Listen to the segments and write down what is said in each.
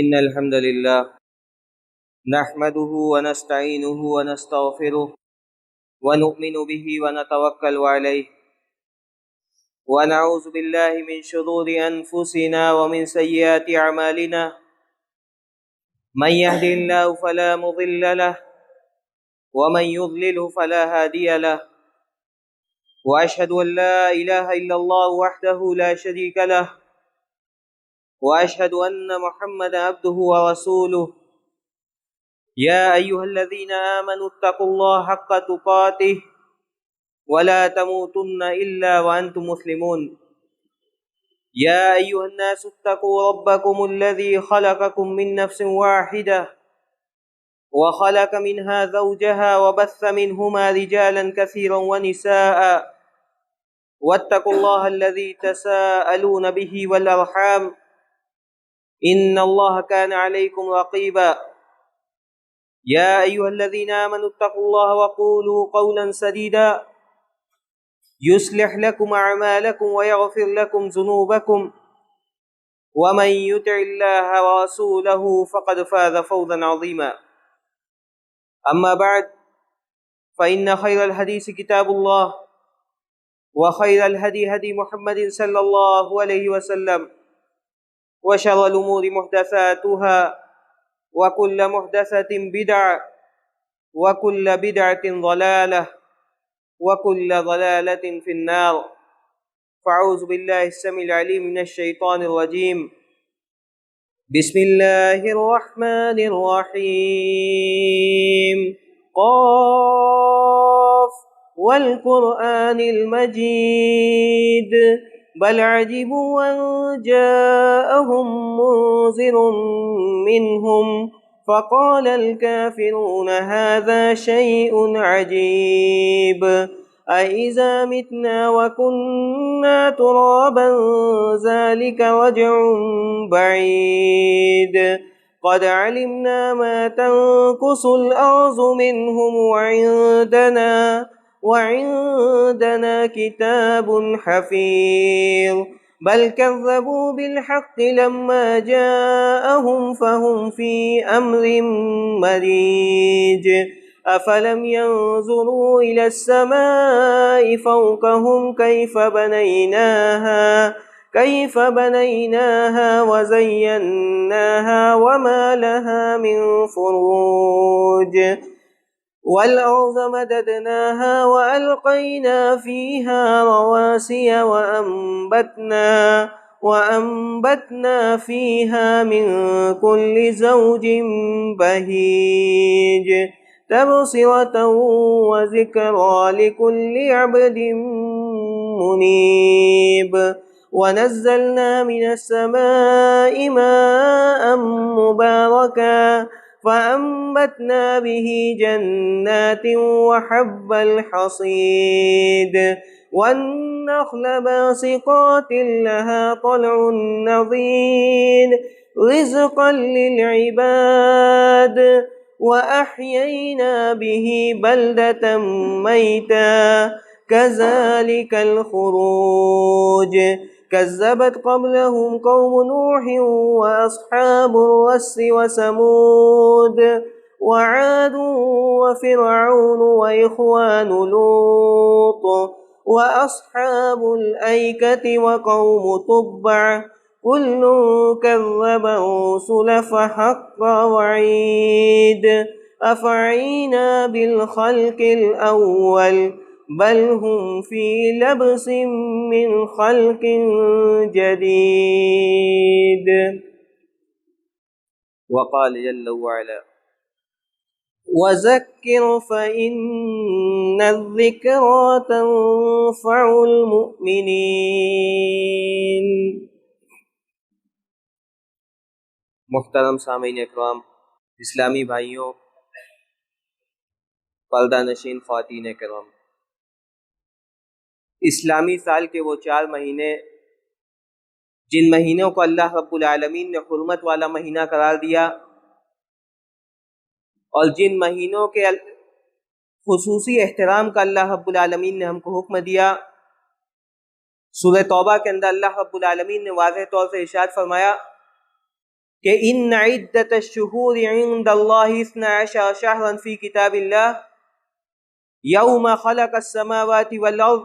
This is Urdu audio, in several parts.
إن الحمد لله نحمده ونستعينه ونستغفره ونؤمن به ونتوكل عليه ونعوذ بالله من شرور أنفسنا ومن سيئات أعمالنا من يهد الله فلا مضل له ومن يضلله فلا هادي له وأشهد أن لا إله إلا الله وحده لا شريك له وأشهد أن محمدا عبده ورسوله يا أيها الذين آمنوا اتقوا الله حق تقاته ولا تموتن إلا وأنتم مسلمون يا أيها الناس اتقوا ربكم الذي خلقكم من نفس واحدة وخلق منها زوجها وبث منهما رجالا كثيرا ونساء واتقوا الله الذي تساءلون به والأرحام إن الله كان عليكم رقيبا يا أيها الذين آمنوا اتقوا الله وقولوا قولا سديدا يصلح لكم أعمالكم ويغفر لكم ذنوبكم ومن يطع الله ورسوله فقد فاز فوزا عظيما أما بعد فإن خير الحديث كتاب الله وخير الهدي هدي محمد صلى الله عليه وسلم وشر الأمور محدثاتها وكل محدثة بدعة وكل بدعة ضلالة وكل ضلالة في النار فأعوذ بالله السميع العليم من الشيطان الرجيم بسم الله الرحمن الرحيم قاف والقرآن المجيد بل عجبوا أن جاءهم منذر منهم فقال الكافرون هذا شيء عجيب أإذا متنا وكنا ترابا ذلك رجع بعيد قد علمنا ما تنقص الأرض منهم وعندنا كتاب حفيظ بل كذبوا بالحق لما جاءهم فهم في أمر مريج أفلم ينظروا إلى السماء فوقهم كيف بنيناها وزيناها وما لها من فروج والأرض مددناها وألقينا فيها رواسي وأنبتنا فيها من كل زوج بهيج تبصرة وذكرى لكل عبد منيب ونزلنا من السماء ماء مباركا فأنبتنا به جنات وحب الحصيد والنخل باسقات لها طلع نضيد رزقا للعباد وأحيينا به بلدة ميتا كذلك الخروج كذبت قبلهم قوم نوح وأصحاب الرس وثمود وعاد وفرعون وإخوان لوط وأصحاب الأيكة وقوم تبع كل كذب الرسل فحق وعيد أفعينا بالخلق الأول بل هم في لبس من خلق جديد وقال جل وعلا وذكر فإن الذكرى تنفع المؤمنين محترم سامعین اکرام، اسلامی بھائیوں، پردہ نشین خواتین کرام، اسلامی سال کے وہ 4 مہینے جن مہینوں کو اللہ رب العالمین نے حرمت والا مہینہ قرار دیا اور جن مہینوں کے خصوصی احترام کا اللہ رب العالمین نے ہم کو حکم دیا، سورہ توبہ کے اندر اللہ رب العالمین نے واضح طور سے ارشاد فرمایا کہ ان عدت الشہور عند اللہ 12 شہرا فی کتاب اللہ یوم خلق السماوات والارض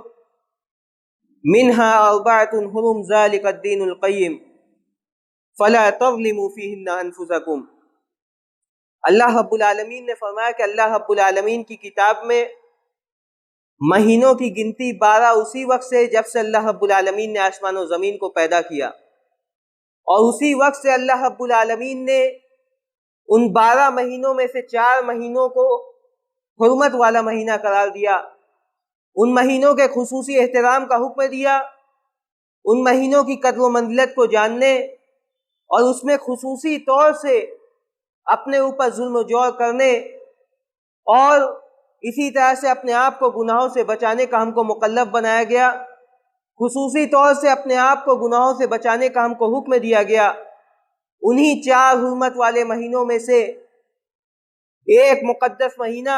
منها 4 حرم ذلك الدین القیم فلا تظلموا فیہن انفسکم۔ اللہ رب العالمین نے فرمایا کہ اللہ رب العالمین کی کتاب میں مہینوں کی گنتی 12 اسی وقت سے جب سے اللہ رب العالمین نے آسمان و زمین کو پیدا کیا، اور اسی وقت سے اللہ رب العالمین نے ان 12 مہینوں میں سے 4 مہینوں کو حرمت والا مہینہ قرار دیا، ان مہینوں کے خصوصی احترام کا حکم دیا، ان مہینوں کی قدر و منزلت کو جاننے اور اس میں خصوصی طور سے اپنے اوپر ظلم و جور کرنے اور اسی طرح سے اپنے آپ کو گناہوں سے بچانے کا ہم کو مکلف بنایا گیا، خصوصی طور سے اپنے آپ کو گناہوں سے بچانے کا ہم کو حکم دیا گیا۔ انہی 4 حرمت والے مہینوں میں سے ایک مقدس مہینہ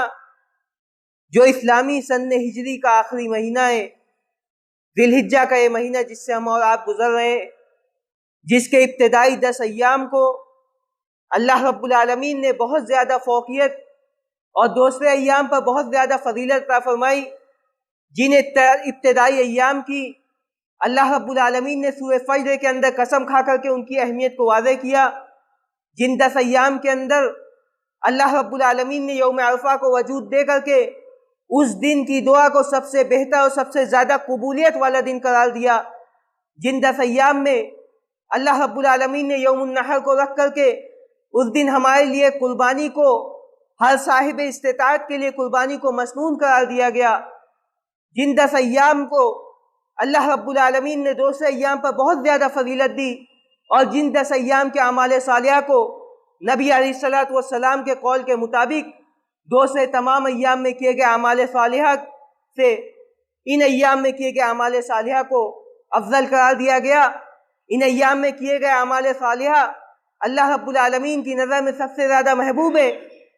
جو اسلامی سن ہجری کا آخری مہینہ ہے، ذی الحجہ کا یہ مہینہ جس سے ہم اور آپ گزر رہے ہیں، جس کے ابتدائی 10 ایام کو اللہ رب العالمین نے بہت زیادہ فوقیت اور دوسرے ایام پر بہت زیادہ فضیلت عطا فرمائی، جن ابتدائی ایام کی اللہ رب العالمین نے سورہ فجر کے اندر قسم کھا کر کے ان کی اہمیت کو واضح کیا، جن 10 ایام کے اندر اللہ رب العالمین نے یوم عرفہ کو وجود دے کر کے اس دن کی دعا کو سب سے بہتر اور سب سے زیادہ قبولیت والا دن قرار دیا، جن 10 ایام میں اللہ رب العالمین نے یوم النحر کو رکھ کر کے اس دن ہمارے لیے قربانی کو، ہر صاحب استطاعت کے لیے قربانی کو مسنون قرار دیا گیا، جن 10 ایام کو اللہ رب العالمین نے دوسرے ایام پر بہت زیادہ فضیلت دی، اور جن 10 ایام کے اعمال صالحہ کو نبی علیہ الصلوۃ والسلام کے قول کے مطابق دوسرے تمام ایام میں کیے گئے اعمال صالحہ سے ان ایام میں کیے گئے اعمال صالحہ کو افضل قرار دیا گیا۔ ان ایام میں کیے گئے اعمال صالحہ اللہ رب العالمین کی نظر میں سب سے زیادہ محبوب ہے،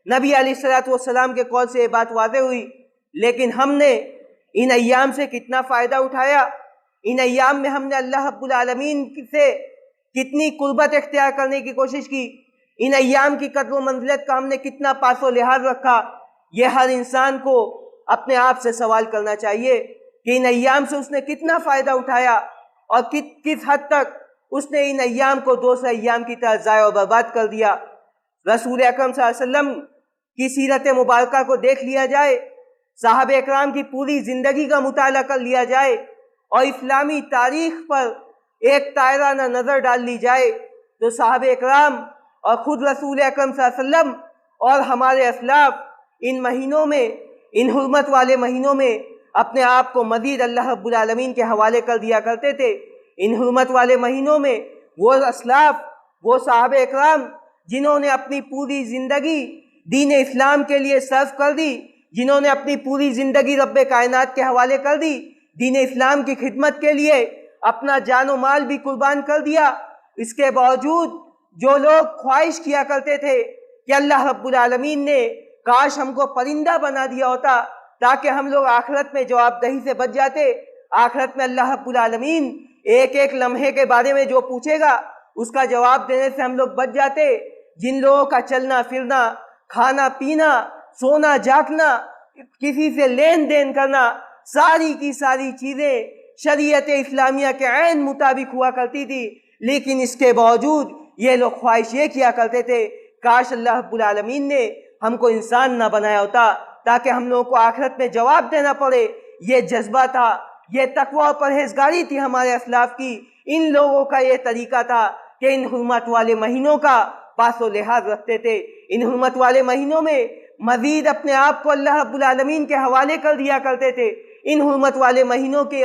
نبی علیہ الصلوۃ والسلام کے قول سے یہ بات واضح ہوئی۔ لیکن ہم نے ان ایام سے کتنا فائدہ اٹھایا، ان ایام میں ہم نے اللہ رب العالمین سے کتنی قربت اختیار کرنے کی کوشش کی، ان ایام کی قدر و منزلت کا ہم نے کتنا پاس و لحاظ رکھا، یہ ہر انسان کو اپنے آپ سے سوال کرنا چاہیے کہ ان ایام سے اس نے کتنا فائدہ اٹھایا اور کس حد تک اس نے ان ایام کو دوسرے ایام کی طرح ضائع و برباد کر دیا۔ رسول اکرم صلی اللہ علیہ وسلم کی سیرت مبارکہ کو دیکھ لیا جائے، صحابہ اکرام کی پوری زندگی کا مطالعہ کر لیا جائے اور اسلامی تاریخ پر ایک تائرانہ نظر ڈال لی جائے تو صحابہ اکرام اور خود رسول اکرم صلی اللہ علیہ وسلم اور ہمارے اسلاف ان مہینوں میں، ان حرمت والے مہینوں میں اپنے آپ کو مزید اللہ رب العالمین کے حوالے کر دیا کرتے تھے۔ ان حرمت والے مہینوں میں وہ اسلاف، وہ صحابہ اکرام جنہوں نے اپنی پوری زندگی دین اسلام کے لیے صرف کر دی، جنہوں نے اپنی پوری زندگی رب کائنات کے حوالے کر دی، دین اسلام کی خدمت کے لیے اپنا جان و مال بھی قربان کر دیا، اس کے باوجود جو لوگ خواہش کیا کرتے تھے کہ اللہ رب العالمین نے کاش ہم کو پرندہ بنا دیا ہوتا تاکہ ہم لوگ آخرت میں جواب دہی سے بچ جاتے، آخرت میں اللہ رب العالمین ایک ایک لمحے کے بارے میں جو پوچھے گا اس کا جواب دینے سے ہم لوگ بچ جاتے، جن لوگوں کا چلنا پھرنا، کھانا پینا، سونا جاگنا، کسی سے لین دین کرنا، ساری کی ساری چیزیں شریعت اسلامیہ کے عین مطابق ہوا کرتی تھی، لیکن اس کے باوجود یہ لوگ خواہش یہ کیا کرتے تھے کاش اللہ رب العالمین نے ہم کو انسان نہ بنایا ہوتا تاکہ ہم لوگوں کو آخرت میں جواب دینا پڑے۔ یہ جذبہ تھا، یہ تقوی اور پرہیزگاری تھی ہمارے اسلاف کی، ان لوگوں کا یہ طریقہ تھا کہ ان حرمت والے مہینوں کا پاس و لحاظ رکھتے تھے، ان حرمت والے مہینوں میں مزید اپنے آپ کو اللہ رب العالمین کے حوالے کر دیا کرتے تھے، ان حرمت والے مہینوں کے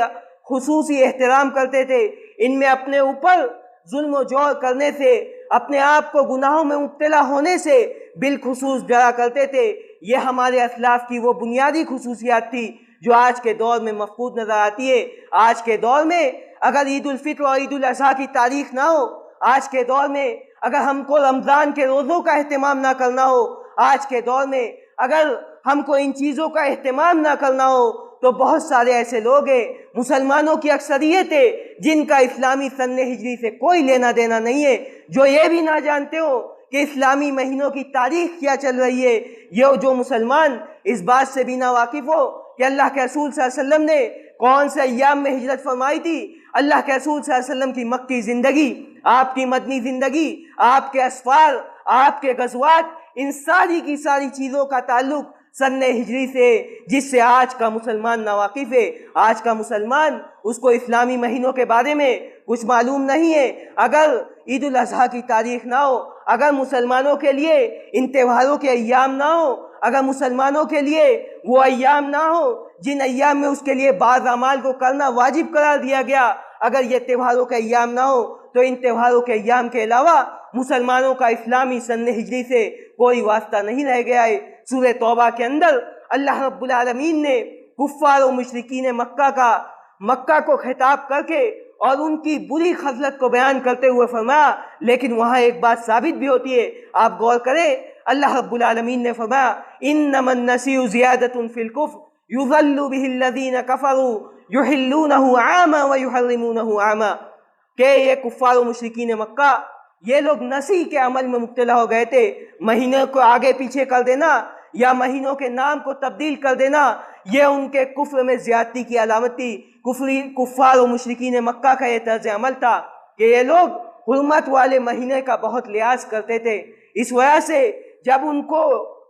خصوصی احترام کرتے تھے، ان میں اپنے اوپر ظلم و جور کرنے سے، اپنے آپ کو گناہوں میں مبتلا ہونے سے بالخصوص ڈرا کرتے تھے۔ یہ ہمارے اسلاف کی وہ بنیادی خصوصیات تھی جو آج کے دور میں مفقود نظر آتی ہے۔ آج کے دور میں اگر عید الفطر اور عید الاضحیٰ کی تاریخ نہ ہو، آج کے دور میں اگر ہم کو رمضان کے روزوں کا اہتمام نہ کرنا ہو، آج کے دور میں اگر ہم کو ان چیزوں کا اہتمام نہ کرنا ہو تو بہت سارے ایسے لوگ ہیں، مسلمانوں کی اکثریت ہے، جن کا اسلامی سن ہجری سے کوئی لینا دینا نہیں ہے، جو یہ بھی نہ جانتے ہو کہ اسلامی مہینوں کی تاریخ کیا چل رہی ہے۔ یہ جو مسلمان اس بات سے بھی نہ واقف ہو کہ اللہ کے رسول صلی اللہ علیہ وسلم نے کون سے ایام میں ہجرت فرمائی تھی، اللہ کے رسول صلی اللہ علیہ وسلم کی مکی زندگی، آپ کی مدنی زندگی، آپ کے اسفار، آپ کے غزوات، ان ساری کی ساری چیزوں کا تعلق سن ہجری سے، جس سے آج کا مسلمان ناواقف ہے۔ آج کا مسلمان اس کو اسلامی مہینوں کے بارے میں کچھ معلوم نہیں ہے۔ اگر عید الاضحیٰ کی تاریخ نہ ہو، اگر مسلمانوں کے لیے ان تہواروں کے ایام نہ ہو، اگر مسلمانوں کے لیے وہ ایام نہ ہو جن ایام میں اس کے لیے بعض اعمال کو کرنا واجب قرار دیا گیا، اگر یہ تہواروں کے ایام نہ ہو تو ان تہواروں کے ایام کے علاوہ مسلمانوں کا اسلامی سن ہجری سے کوئی واسطہ نہیں رہ گیا ہے۔ سورہ توبہ کے اندر اللہ رب العالمین نے کفار و مشرکین مکہ کو خطاب کر کے اور ان کی بری خصلت کو بیان کرتے ہوئے فرمایا، لیکن وہاں ایک بات ثابت بھی ہوتی ہے، آپ غور کریں، اللہ رب العالمین نے فرمایا انما النسیء زیادۃ فی الکفر یضل بہ الذین کفروا یحلونہ عاما ویحرمونہ عاما، کہ یہ کفار و مشرکین مکہ یہ لوگ نسی کے عمل میں مبتلا ہو گئے تھے، مہینوں کو آگے پیچھے کر دینا یا مہینوں کے نام کو تبدیل کر دینا، یہ ان کے کفر میں زیادتی کی علامت تھی۔ کفار و مشرکین مکہ کا یہ طرز عمل تھا کہ یہ لوگ حرمت والے مہینے کا بہت لحاظ کرتے تھے۔ اس وجہ سے جب ان کو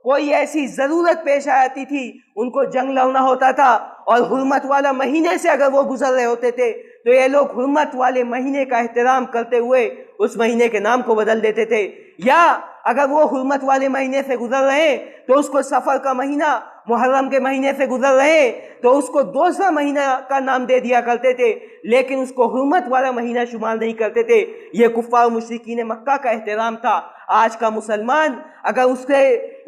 کوئی ایسی ضرورت پیش آتی تھی، ان کو جنگ لڑنا ہوتا تھا اور حرمت والا مہینے سے اگر وہ گزر رہے ہوتے تھے تو یہ لوگ حرمت والے مہینے کا احترام کرتے ہوئے اس مہینے کے نام کو بدل دیتے تھے، یا اگر وہ حرمت والے مہینے سے گزر رہے تو اس کو صفر کا مہینہ، محرم کے مہینے سے گزر رہے تو اس کو دوسرا مہینہ کا نام دے دیا کرتے تھے، لیکن اس کو حرمت والا مہینہ شمار نہیں کرتے تھے۔ یہ کفار و مشرکین مکہ کا احترام تھا۔ آج کا مسلمان اگر اس کے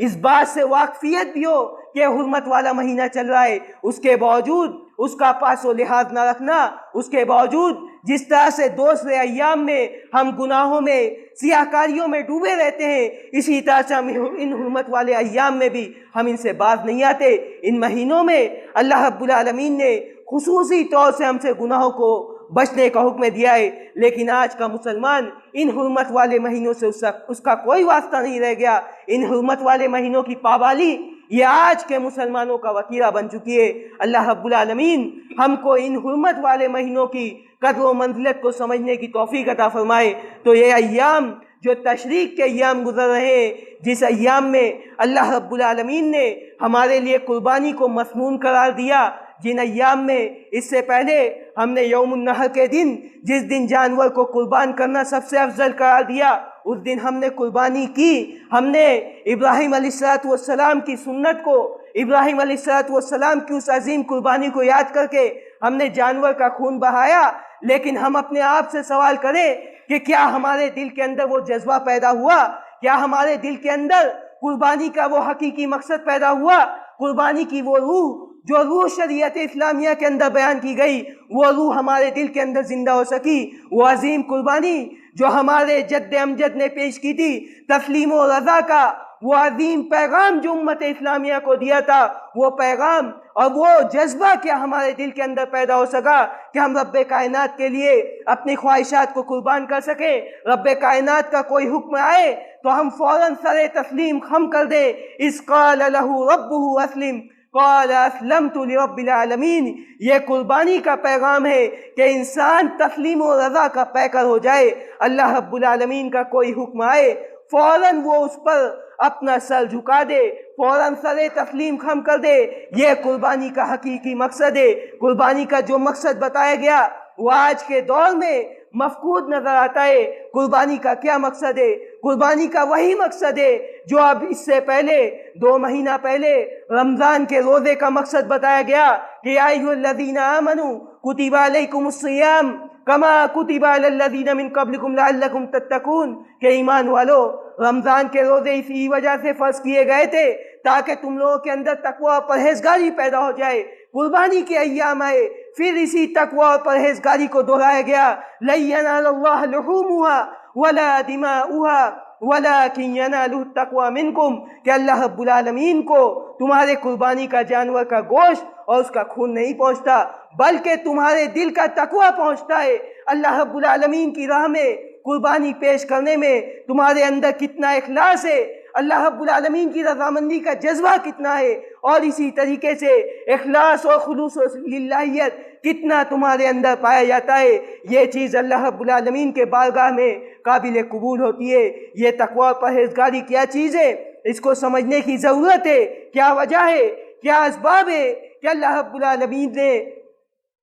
اس بات سے واقفیت بھی ہو کہ حرمت والا مہینہ چل رہا ہے، اس کے باوجود اس کا پاس و لحاظ نہ رکھنا، اس کے باوجود جس طرح سے دوسرے ایام میں ہم گناہوں میں، سیاہ کاریوں میں ڈوبے رہتے ہیں، اسی طرح سے ہم ان حرمت والے ایام میں بھی ہم ان سے باز نہیں آتے۔ ان مہینوں میں اللہ رب العالمین نے خصوصی طور سے ہم سے گناہوں کو بچنے کا حکم دیا ہے، لیکن آج کا مسلمان ان حرمت والے مہینوں سے اس کا کوئی واسطہ نہیں رہ گیا۔ ان حرمت والے مہینوں کی پابندی یہ آج کے مسلمانوں کا وتیرہ بن چکی ہے۔ اللہ رب العالمین ہم کو ان حرمت والے مہینوں کی قدر و منزلت کو سمجھنے کی توفیق عطا فرمائے۔ تو یہ ایام جو تشریق کے ایام گزر رہے ہیں، جس ایام میں اللہ رب العالمین نے ہمارے لیے قربانی کو مسنون قرار دیا، جن ایام میں اس سے پہلے ہم نے یوم النحر کے دن، جس دن جانور کو قربان کرنا سب سے افضل قرار دیا، اس دن ہم نے قربانی کی۔ ہم نے ابراہیم علیہ السلام کی سنت کو، ابراہیم علیہ السلام کی اس عظیم قربانی کو یاد کر کے ہم نے جانور کا خون بہایا، لیکن ہم اپنے آپ سے سوال کریں کہ کیا ہمارے دل کے اندر وہ جذبہ پیدا ہوا؟ کیا ہمارے دل کے اندر قربانی کا وہ حقیقی مقصد پیدا ہوا؟ قربانی کی وہ روح، جو روح شریعت اسلامیہ کے اندر بیان کی گئی، وہ روح ہمارے دل کے اندر زندہ ہو سکی؟ وہ عظیم قربانی جو ہمارے جد امجد نے پیش کی تھی، تسلیم و رضا کا وہ عظیم پیغام جو امت اسلامیہ کو دیا تھا، وہ پیغام اور وہ جذبہ کیا ہمارے دل کے اندر پیدا ہو سکا کہ ہم رب کائنات کے لیے اپنی خواہشات کو قربان کر سکیں؟ رب کائنات کا کوئی حکم آئے تو ہم فوراً سر تسلیم خم کر دیں۔ اذ قال له ربه اسلم قال اسلمت لرب العالمین۔ یہ قربانی کا پیغام ہے کہ انسان تسلیم و رضا کا پیکر ہو جائے۔ اللہ رب العالمین کا کوئی حکم آئے فوراً وہ اس پر اپنا سر جھکا دے، فوراً سر تسلیم خم کر دے۔ یہ قربانی کا حقیقی مقصد ہے۔ قربانی کا جو مقصد بتایا گیا وہ آج کے دور میں مفقود نظر آتا ہے۔ قربانی کا کیا مقصد ہے؟ قربانی کا وہی مقصد ہے جو اب اس سے پہلے 2 مہینہ پہلے رمضان کے روزے کا مقصد بتایا گیا کہ یا ایھا الذین آمنوا کتب علیکم الصیام کما کتب علی الذین من قبلکم لعلکم تتقون، کہ ایمان والو، رمضان کے روزے اسی وجہ سے فرض کیے گئے تھے تاکہ تم لوگوں کے اندر تقوی اور پرہیزگاری پیدا ہو جائے۔ قربانی کے ایام آئے، پھر اسی تقوی اور پرہیزگاری کو دہرایا گیا۔ لن ینال اللہ لحومها ولا دماؤها وَلَٰكِن يَنَالُهُ التَّقْوَىٰ مِنكُمْ، کہ اللہ رب العالمین کو تمہارے قربانی کا جانور کا گوشت اور اس کا خون نہیں پہنچتا، بلکہ تمہارے دل کا تقویٰ پہنچتا ہے۔ اللہ رب العالمین کی راہ میں قربانی پیش کرنے میں تمہارے اندر کتنا اخلاص ہے، اللہ رب العالمین کی رضامندی کا جذبہ کتنا ہے، اور اسی طریقے سے اخلاص اور خلوص و للہیت کتنا تمہارے اندر پایا جاتا ہے، یہ چیز اللہ رب العالمین کے بارگاہ میں قابل قبول ہوتی ہے۔ یہ تقویٰ اور پرہیزگاری کیا چیز ہے، اس کو سمجھنے کی ضرورت ہے۔ کیا وجہ ہے، کیا اسباب ہے کہ اللہ رب العالمین نے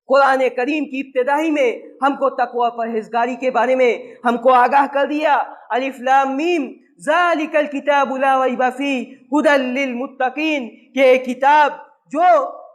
قرآن کریم کی ابتدائی میں ہم کو تقویٰ اور پرہیزگاری کے بارے میں ہم کو آگاہ کر دیا۔ الف لام میم ذالک الکتاب لا ریب فیہ ھدی للمتقین، کہ کتاب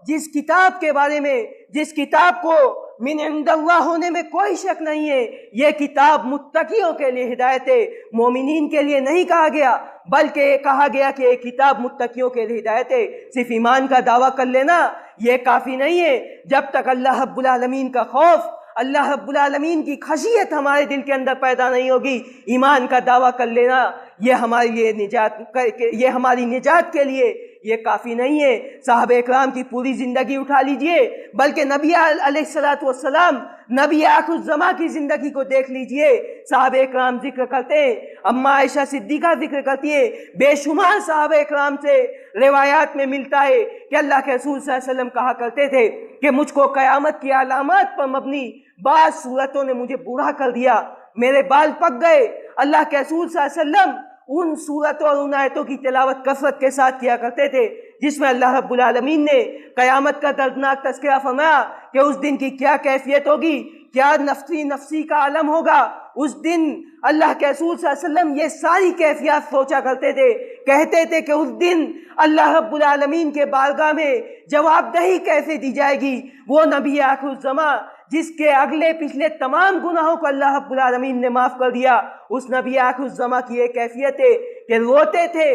جس کتاب کے بارے میں، جس کتاب کو من عند اللہ ہونے میں کوئی شک نہیں ہے، یہ کتاب متقیوں کے لیے ہدایت ہے، مومنین کے لیے نہیں کہا گیا، بلکہ کہا گیا کہ یہ کتاب متقیوں کے لیے ہدایت ہے۔ صرف ایمان کا دعویٰ کر لینا یہ کافی نہیں ہے، جب تک اللہ رب العالمین کا خوف، اللہ رب العالمین کی خشیت ہمارے دل کے اندر پیدا نہیں ہوگی، ایمان کا دعویٰ کر لینا یہ ہمارے لیے ہماری نجات کے لیے یہ کافی نہیں ہے۔ صحابہ اکرام کی پوری زندگی اٹھا لیجئے، بلکہ نبی علیہ السلام، نبی آخر الزماں کی زندگی کو دیکھ لیجئے۔ صحابہ اکرام ذکر کرتے ہیں، اماں عائشہ صدیقہ ذکر کرتی ہے، بے شمار صحابہ اکرام سے روایات میں ملتا ہے کہ اللہ کے رسول صلی اللہ علیہ وسلم کہا کرتے تھے کہ مجھ کو قیامت کی علامات پر مبنی بعض صورتوں نے مجھے بوڑھا کر دیا، میرے بال پک گئے۔ اللہ کے رسول صلی اللہ علیہ وسلم ان صورتوں اور ان آیتوں کی تلاوت کثرت کے ساتھ کیا کرتے تھے جس میں اللہ رب العالمین نے قیامت کا دردناک تذکرہ فرمایا کہ اس دن کی کیا کیفیت ہوگی، کیا نفسی کا عالم ہوگا۔ اس دن اللہ کے رسول صلی اللہ علیہ وسلم یہ ساری کیفیات سوچا کرتے تھے، کہتے تھے کہ اس دن اللہ رب العالمین کے بارگاہ میں جواب دہی کیسے دی جائے گی۔ وہ نبی آخر الزماں جس کے اگلے پچھلے تمام گناہوں کو اللہ رب العالمین نے معاف کر دیا، اس نبی آخر الزماں کی یہ کیفیت ہے کہ روتے تھے،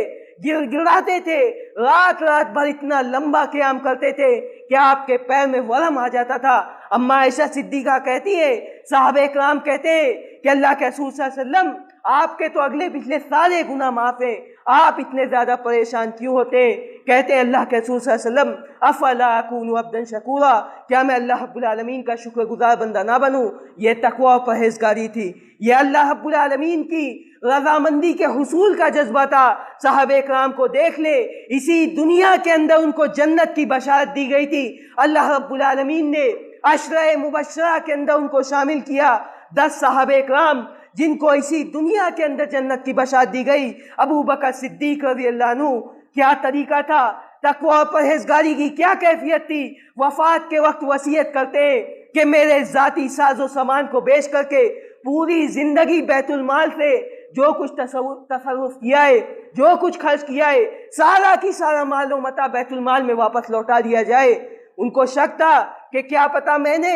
گڑاتے تھے، رات بھر اتنا لمبا قیام کرتے تھے کہ آپ کے پیر میں ورم آ جاتا تھا۔ اماں عائشہ صدیقہ کہتی ہے، صحابہ اکرام کہتے ہیں کہ اللہ کے رسول صلی اللہ علیہ وسلم آپ کے تو اگلے پچھلے سارے گناہ معاف ہیں، آپ اتنے زیادہ پریشان کیوں ہوتے ہیں؟ کہتے ہیں اللہ کے رسول صلی اللہ علیہ وسلم افلا اکون عبدا شکورا، کیا میں اللہ رب العالمین کا شکر گزار بندہ نہ بنوں؟ یہ تقویٰ و پرہیزگاری تھی، یہ اللہ رب العالمین کی رضامندی کے حصول کا جذبہ تھا۔ صحابہ اکرام کو دیکھ لے، اسی دنیا کے اندر ان کو جنت کی بشارت دی گئی تھی، اللہ رب العالمین نے عشرہ مبشرہ کے اندر ان کو شامل کیا۔ 10 صحابہ اکرام جن کو اسی دنیا کے اندر جنت کی بشارت دی گئی۔ ابو بکر صدیق رضی اللہ عنہ، کیا طریقہ تھا، تقویٰ و پرہیزگاری کی کیا کیفیت تھی؟ وفات کے وقت وصیت کرتے ہیں کہ میرے ذاتی ساز و سامان کو بیچ کر کے پوری زندگی بیت المال سے جو کچھ تصرف کیا ہے، جو کچھ خرچ کیا ہے، سارا کی سارا مال و متاع بیت المال میں واپس لوٹا دیا جائے۔ ان کو شک تھا کہ کیا پتہ میں نے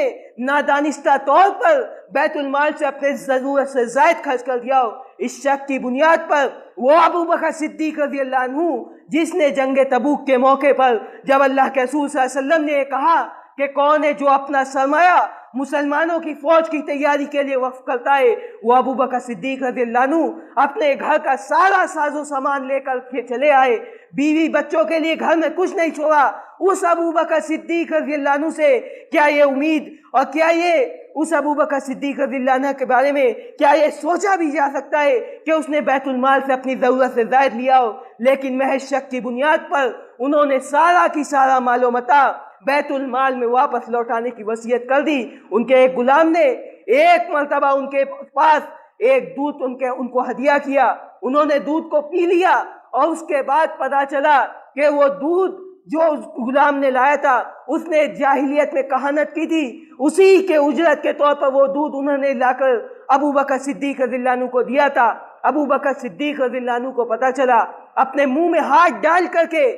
نادانستہ طور پر بیت المال سے اپنے ضرورت سے زائد خرچ کر دیا ہو۔ اس شک کی بنیاد پر وہ ابو بکر صدیق رضی اللہ عنہ جس نے جنگ تبوک کے موقع پر جب اللہ کے رسول صلی اللہ علیہ وسلم نے کہا کہ کون ہے جو اپنا سرمایہ مسلمانوں کی فوج کی تیاری کے لیے وقف کرتا ہے، وہ ابو بکر صدیق رضی اللہ عنہ اپنے گھر کا سارا ساز و سامان لے کر کے چلے آئے، بیوی بچوں کے لیے گھر میں کچھ نہیں چھوڑا۔ اس ابو بکر صدیق رضی اللہ عنہ سے کیا یہ امید اور کیا یہ اس ابو بکر صدیق رضی اللہ عنہ کے بارے میں کیا یہ سوچا بھی جا سکتا ہے کہ اس نے بیت المال سے اپنی ضرورت سے زائد لیا ہو؟ لیکن محض شک کی بنیاد پر انہوں نے سارا کی سارا مال و متاع بیت المال میں واپس لوٹانے کی وصیت کر دی۔ ان کے ایک غلام نے ایک مرتبہ ان کے پاس ایک دودھ ان کو ہدیہ کیا، انہوں نے دودھ کو پی لیا اور اس کے بعد پتہ چلا کہ وہ دودھ جو اس غلام نے لایا تھا اس نے جاہلیت میں کہانت کی تھی، اسی کے اجرت کے طور پر وہ دودھ انہوں نے لا کر ابو بکر صدیق رضی اللہ عنہ کو دیا تھا۔ ابو بکر صدیق رضی اللہ عنہ کو پتہ چلا، اپنے منہ میں ہاتھ ڈال کر کے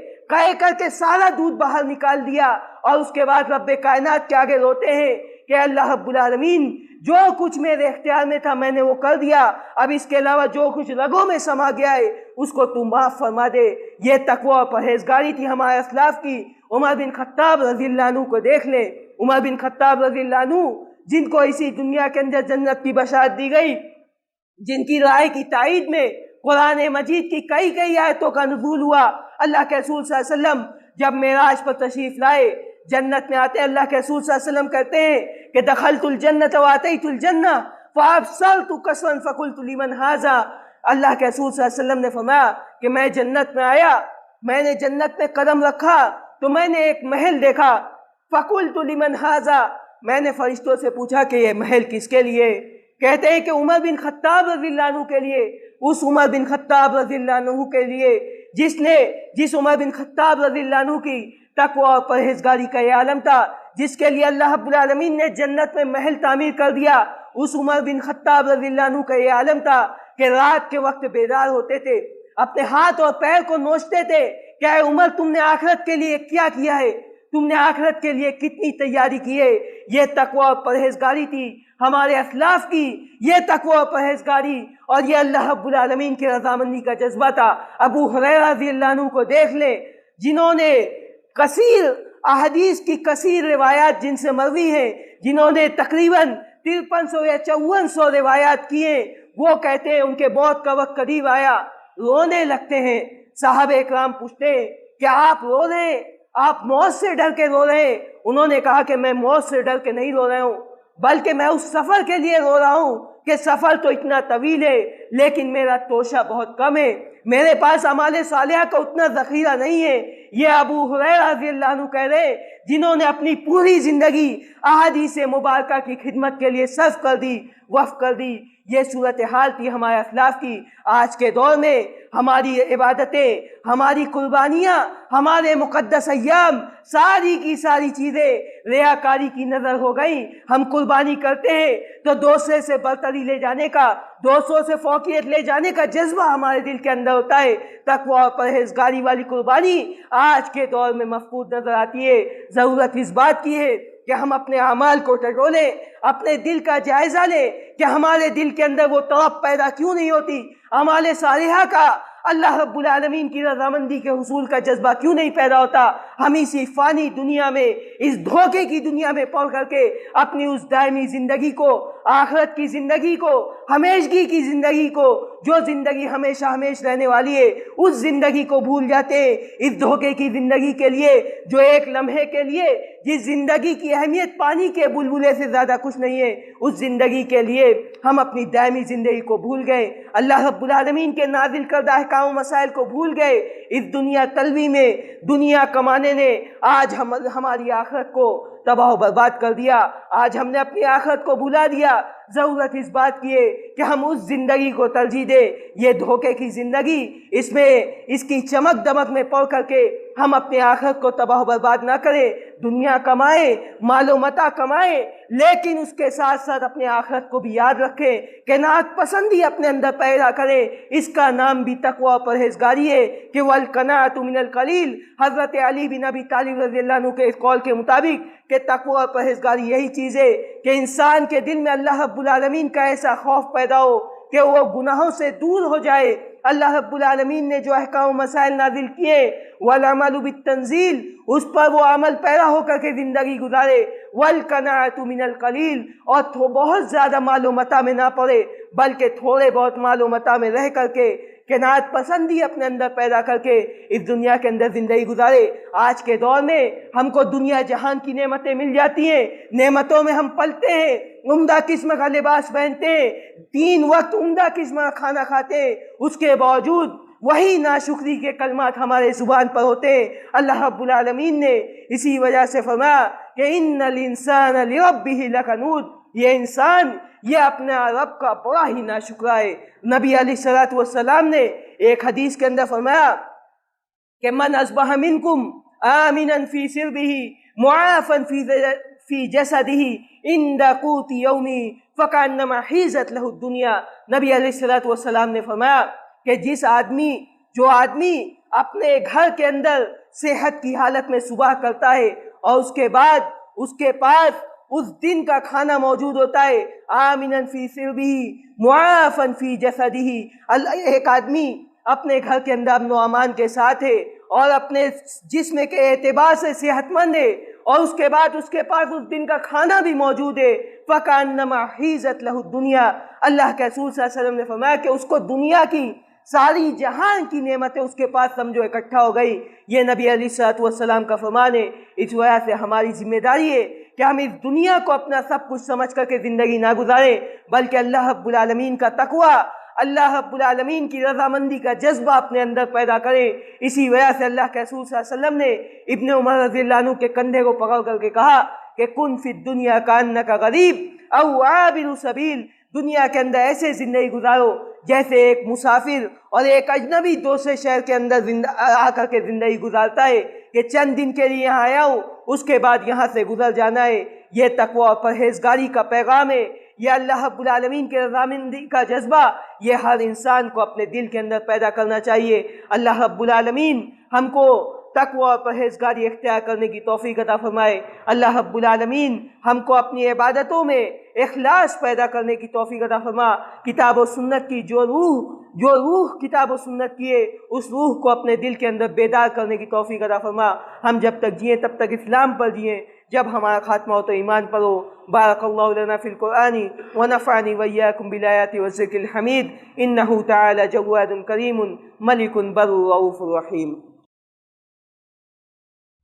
کر کے سارا دودھ باہر نکال دیا اور اس کے بعد رب کائنات کے آگے روتے ہیں کہ اللہ رب العالمین جو کچھ میرے اختیار میں تھا میں نے وہ کر دیا، اب اس کے علاوہ جو کچھ رگوں میں سما گیا ہے اس کو تو معاف فرما دے۔ یہ تقویٰ اور پرہیزگاری تھی ہمارے اسلاف کی۔ عمر بن خطاب رضی اللہ عنہ کو دیکھ لیں، عمر بن خطاب رضی اللہ عنہ جن کو اسی دنیا کے اندر جنت کی بشارت دی گئی، جن کی رائے کی تائید میں قرآن مجید کی کئی آیتوں کا نزول ہوا۔ اللہ کے رسول صلی اللہ علیہ وسلم جب معراج پر تشریف لائے، جنت میں آتے ہیں، اللہ کے رسول صلی اللہ علیہ وسلم کہتے ہیں کہ دخلت الجنت واتیت الجنہ فابصرت قصرا فقلت لمن ھذا۔ اللہ کے رسول صلی اللہ علیہ وسلم نے فرمایا کہ میں جنت میں آیا، میں نے جنت میں قدم رکھا تو میں نے ایک محل دیکھا، فقلت لمن ھذا، میں نے فرشتوں سے پوچھا کہ یہ محل کس کے لیے؟ کہتے ہیں کہ عمر بن خطاب رضی اللہ عنہ کے لیے، اس عمر بن خطاب رضی اللہ عنہ کے لیے جس عمر بن خطاب رضی اللہ عنہ کی تقوی اور پرہیزگاری کا یہ عالم تھا، جس کے لیے اللہ رب العالمین نے جنت میں محل تعمیر کر دیا، اس عمر بن خطاب رضی اللہ عنہ کا یہ عالم تھا کہ رات کے وقت بیدار ہوتے تھے، اپنے ہاتھ اور پیر کو نوچتے تھے کہ اے عمر تم نے آخرت کے لیے کیا کیا ہے، تم نے آخرت کے لیے کتنی تیاری کی ہے۔ یہ تقوی اور پرہیزگاری تھی ہمارے اسلاف کی، یہ تقوی اور پرہیزگاری اور یہ اللہ رب العالمین کی رضامندی کا جذبہ تھا۔ ابو ہریرہ رضی اللہ عنہ کو دیکھ لیں، جنہوں نے کثیر احادیث کی کثیر روایات جن سے مروی ہیں، جنہوں نے تقریباً 5300 یا 5400 روایات کی ہیں، وہ کہتے ہیں ان کے موت کا وقت قریب آیا، رونے لگتے ہیں۔ صحابہ اکرام پوچھتے ہیں کہ آپ رو رہے ہیں، آپ موت سے ڈر کے رو رہے ہیں؟ انہوں نے کہا کہ میں موت سے ڈر کے نہیں رو رہا ہوں، بلکہ میں اس سفر کے لیے رو رہا ہوں کہ سفر تو اتنا طویل ہے لیکن میرا توشہ بہت کم ہے، میرے پاس اعمال صالحہ کا اتنا ذخیرہ نہیں ہے۔ یہ ابو ہریرہ رضی اللہ عنہ کہہ رہے جنہوں نے اپنی پوری زندگی احادیث مبارکہ کی خدمت کے لیے صرف کر دی، وقف کر دی۔ یہ صورتحال تھی ہمارے اسلاف کی۔ آج کے دور میں ہماری عبادتیں، ہماری قربانیاں، ہمارے مقدس ایام، ساری کی ساری چیزیں ریاکاری کی نظر ہو گئیں۔ ہم قربانی کرتے ہیں تو دوسرے سے برتری لے جانے کا، دوسروں سے فوقیت لے جانے کا جذبہ ہمارے دل کے اندر ہوتا ہے۔ تقوی اور پرہیزگاری والی قربانی آج کے دور میں مفقود نظر آتی ہے۔ ضرورت اس بات کی ہے کہ ہم اپنے اعمال کو ٹٹولیں، اپنے دل کا جائزہ لیں کہ ہمارے دل کے اندر وہ طرف پیدا کیوں نہیں ہوتی، اعمال صالحہ کا، اللہ رب العالمین کی رضامندی کے حصول کا جذبہ کیوں نہیں پیدا ہوتا۔ ہم اسی فانی دنیا میں، اس دھوکے کی دنیا میں پڑ کر کے اپنی اس دائمی زندگی کو، آخرت کی زندگی کو، ہمیشگی کی زندگی کو، جو زندگی ہمیشہ ہمیش رہنے والی ہے، اس زندگی کو بھول جاتے ہیں اس دھوکے کی زندگی کے لیے جو ایک لمحے کے لیے، جس زندگی کی اہمیت پانی کے بلبلے سے زیادہ کچھ نہیں ہے، اس زندگی کے لیے ہم اپنی دائمی زندگی کو بھول گئے، اللہ رب العالمین کے نازل کردہ احکام و مسائل کو بھول گئے۔ اس دنیا طلبی میں، دنیا کمانے نے آج ہماری آخرت کو تباہ و برباد کر دیا، آج ہم نے اپنی آخرت کو بھلا دیا۔ ضرورت اس بات کی ہے کہ ہم اس زندگی کو ترجیح دیں، یہ دھوکے کی زندگی، اس میں اس کی چمک دمک میں پڑ کر کے ہم اپنے آخرت کو تباہ و برباد نہ کریں۔ دنیا کمائیں، مال و متاع کمائیں، لیکن اس کے ساتھ ساتھ اپنے آخرت کو بھی یاد رکھیں، قناعت پسندی اپنے اندر پیدا کریں۔ اس کا نام بھی تقوی و پرہیزگاری ہے کہ وَالْقَنَاعَةُ مِنَ الْقَلِيلِ۔ حضرت علی بن ابی طالب رضی اللہ عنہ کے قول کے مطابق کہ تقوی اور پرہیزگاری یہی چیز ہے کہ انسان کے دل میں اللہ رب العالمین کا ایسا خوف پیدا ہو کہ وہ گناہوں سے دور ہو جائے۔ اللہ رب العالمین نے جو احکام و مسائل نازل کیے، وَالْعَمَلُ بِالتَّنزِيلِ، اس پر وہ عمل پیرا ہو کر کے زندگی گزارے، وَالْقَنَاعَةُ مِنَ الْقَلِيلِ، اور بہت زیادہ مال و متاع میں نہ پڑے بلکہ تھوڑے بہت مال و متاع میں رہ کر کے قناعت پسندی اپنے اندر پیدا کر کے اس دنیا کے اندر زندگی گزارے۔ آج کے دور میں ہم کو دنیا جہان کی نعمتیں مل جاتی ہیں، نعمتوں میں ہم پلتے ہیں، عمدہ قسم کا لباس پہنتے ہیں، 3 وقت عمدہ قسم کا کھانا کھاتے ہیں، اس کے باوجود وہی ناشکری کے کلمات ہمارے زبان پر ہوتے ہیں۔ اللہ رب العالمین نے اسی وجہ سے فرمایا کہ ان الانسان لربہ لکنود، یہ انسان یہ اپنے رب کا بڑا ہی ناشکرا ہے۔ نبی علیہ الصلوۃ والسلام نے ایک حدیث کے اندر فرمایا کہ من اصبح منکم آمنا فی سربہ معافا فی جسدہ عند قوت یومہ فکأنما حیزت لہ الدنیا۔ نبی علیہ الصلوۃ والسلام نے فرمایا کہ جو آدمی اپنے گھر کے اندر صحت کی حالت میں صبح کرتا ہے اور اس کے بعد اس کے پاس اس دن کا کھانا موجود ہوتا ہے، آمنا فی سربہ معافا فی جسدہ، ایک آدمی اپنے گھر کے اندر امن و امان کے ساتھ ہے اور اپنے جسم کے اعتبار سے صحت مند ہے اور اس کے بعد اس کے پاس اس دن کا کھانا بھی موجود ہے، فَكَأَنَّمَا حِيزَتْ لَهُ الدُّنْيَا۔ اللہ کے رسول صلی اللہ علیہ وسلم نے فرمایا کہ اس کو دنیا کی ساری جہان کی نعمتیں اس کے پاس سمجھو اکٹھا ہو گئی۔ یہ نبی علیہ الصلوۃ والسلام کا فرمان ہے۔ اس وجہ سے ہماری ذمہ داری ہے کہ ہم اس دنیا کو اپنا سب کچھ سمجھ کر کے زندگی نہ گزاریں، بلکہ اللہ رب العالمین کا تقویٰ، اللہ رب العالمین کی رضامندی کا جذبہ اپنے اندر پیدا کریں۔ اسی وجہ سے اللہ کے رسول صلی اللہ علیہ وسلم نے ابن عمر رضی اللہ عنہ کے کندھے کو پکڑ کر کے کہا کہ کن فی الدنیا کانک غریب او عابر سبیل، دنیا کے اندر ایسے زندگی گزارو جیسے ایک مسافر اور ایک اجنبی دوسرے شہر کے اندر آ کر کے زندگی گزارتا ہے کہ چند دن کے لیے یہاں آیا ہوں، اس کے بعد یہاں سے گزر جانا ہے۔ یہ تقویٰ اور پرہیزگاری کا پیغام ہے، یہ اللہ رب العالمین کے رضامندی کا جذبہ، یہ ہر انسان کو اپنے دل کے اندر پیدا کرنا چاہیے۔ اللہ رب العالمین ہم کو تقویٰ اور پرہیزگاری اختیار کرنے کی توفیق عطا فرمائے۔ اللہ رب العالمین ہم کو اپنی عبادتوں میں اخلاص پیدا کرنے کی توفیق عطا فرما۔ کتاب و سنت کی جو روح کتاب و سنت کی ہے، اس روح کو اپنے دل کے اندر بیدار کرنے کی توفیق عطا فرما۔ ہم جب تک جئیں تب تک اسلام پر جئیں، جب ہمارا خاتمہ ہو تو ایمان پر ہو۔ بارک اللہ لنا فی القرآن ونفعنی وإیاکم بالآیات والذکر الحمید، انہ تعالی جواد کریم ملک بر رؤوف رحیم۔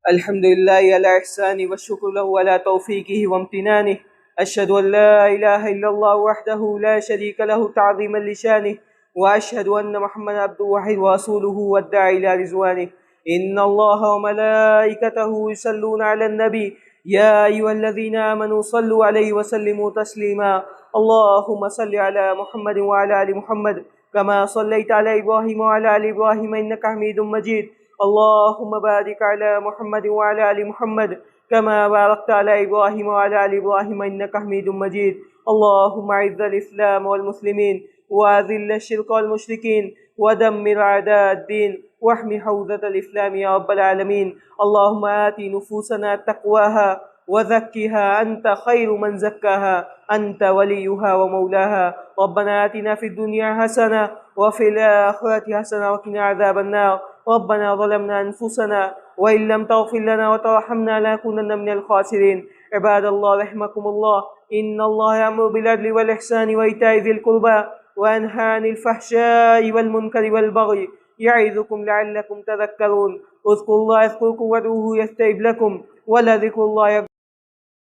الحمد لله على إحسانه والشكر له على توفيقه وامتنانه، أشهد أن لا إله إلا الله وحده لا شريك له تعظيما لشانه، وأشهد أن محمدا عبده ورسوله والداعي إلى رضوانه، إن الله وملائكته يصلون على النبي يا أيها الذين آمنوا صلوا عليه وسلموا تسليما، اللهم صل على محمد وعلى آل محمد كما صليت على إبراهيم وعلى آل إبراهيم إنك حميد مجيد، اللهم بارك على محمد وعلى آل محمد كما باركت على إبراهيم وعلى آل إبراهيم إنك حميد مجيد، اللهم أعز الإسلام والمسلمين وأذل الشرك والمشركين ودمر أعداء الدين واحمِ حوزة الإسلام يا رب العالمين، اللهم آت نفوسنا تقواها وزكها أنت خير من زكاها أنت وليها ومولاها، ربنا آتنا في الدنيا حسنة وفي الآخرة حسنة وقنا عذاب النار، ربنا ظلمنا أنفسنا وإن لم تغفر لنا وترحمنا لنكونن من الخاسرين، عباد الله رحمكم الله، إن الله يأمر بالعدل والإحسان وإيتاء ذي القربى وينهى عن الفحشاء والمنكر والبغي يعظكم لعلكم تذكرون، اذكروا الله يذكركم وادعوه يستجب لكم ولذكر الله